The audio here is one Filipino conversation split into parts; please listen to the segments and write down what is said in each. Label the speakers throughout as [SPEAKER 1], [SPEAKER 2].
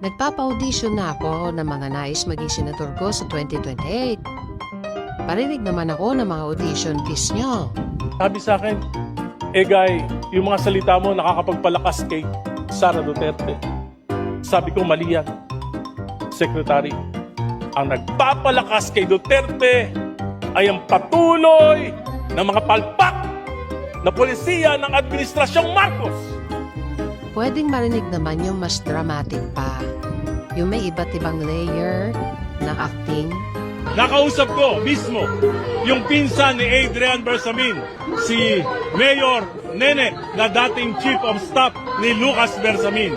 [SPEAKER 1] Nagpapa-audition na ako ng mga nais maging senador ko sa 2028. Parinig naman ako ng mga audition fees nyo.
[SPEAKER 2] Sabi sa akin, guy, yung mga salita mo nakakapagpalakas kay Sara Duterte. Sabi ko, mali yan. Secretary, ang nagpapalakas kay Duterte ay ang patuloy ng mga palpak na polisiya ng Administrasyong Marcos.
[SPEAKER 1] Pwedeng marinig naman yung mas dramatic pa. Yung may iba't ibang layer ng acting.
[SPEAKER 2] Nakausap ko mismo yung pinsan ni Adrian Bersamin, si Mayor Nene na dating Chief of Staff ni Lucas Bersamin.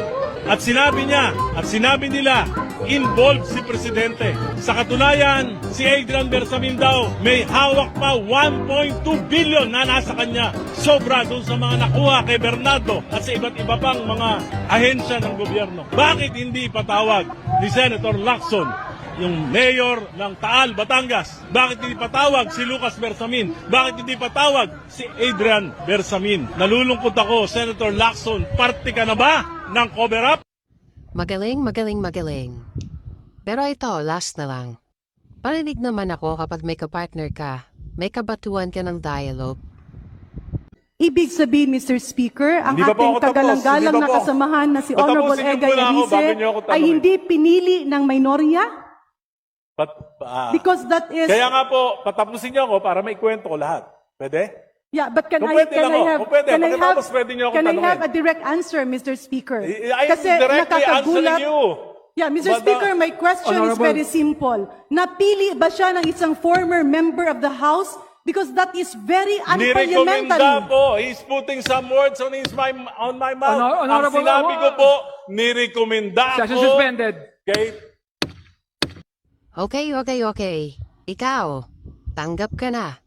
[SPEAKER 2] At sinabi niya, at sinabi nila, involved si Presidente. Sa katunayan, si Adrian Bersamin daw may hawak pa 1.2 billion na nasa kanya. Sobra doon sa mga nakuha kay Bernardo at sa iba't iba pang mga ahensya ng gobyerno. Bakit hindi ipatawag ni Senator Lacson yung mayor ng Taal, Batangas? Bakit hindi patawag si Lucas Bersamin? Bakit hindi patawag si Adrian Bersamin? Nalulungkot ako, Senator Lacson, parte ka na ba ng cover-up?
[SPEAKER 1] Magaling, magaling, magaling. Pero ito, last na lang. Parinig naman ako kapag may kapartner ka, may kabatuan ka ng dialogue.
[SPEAKER 3] Ibig sabihin, Mr. Speaker, ang
[SPEAKER 2] Hindi pa po
[SPEAKER 3] ating
[SPEAKER 2] ako tapos.
[SPEAKER 3] kagalang-galang
[SPEAKER 2] Hindi pa
[SPEAKER 3] na
[SPEAKER 2] po.
[SPEAKER 3] kasamahan na si Honorable
[SPEAKER 2] Patapusin niyo
[SPEAKER 3] Egay
[SPEAKER 2] muna ako
[SPEAKER 3] Alice
[SPEAKER 2] bago niyo ako
[SPEAKER 3] ay
[SPEAKER 2] tanungin.
[SPEAKER 3] hindi pinili ng minorya? Because that is...
[SPEAKER 2] Kaya nga po, patapusin niyo ako para maikwento ko lahat. Pwede?
[SPEAKER 3] Yeah, but can
[SPEAKER 2] Kung
[SPEAKER 3] I
[SPEAKER 2] pwede lang ako. Kung pwede, pagkatapos pwede niyo akong
[SPEAKER 3] can I have
[SPEAKER 2] tanungin.
[SPEAKER 3] a direct answer, Mr. Speaker?
[SPEAKER 2] I am directly answering you.
[SPEAKER 3] Yeah, Mr.
[SPEAKER 2] But,
[SPEAKER 3] Speaker, my question is very simple. Napili ba siya ng isang former member of the House? Because that is very
[SPEAKER 2] Nirekomenda
[SPEAKER 3] unparliamentary.
[SPEAKER 2] po. He's putting some words on my mouth. Ang
[SPEAKER 4] Honorable-
[SPEAKER 2] sinabi ko po, nirekomenda
[SPEAKER 4] Session
[SPEAKER 2] ko.
[SPEAKER 4] suspended.
[SPEAKER 2] Okay?
[SPEAKER 1] Okay. Ikaw, tanggap ka na.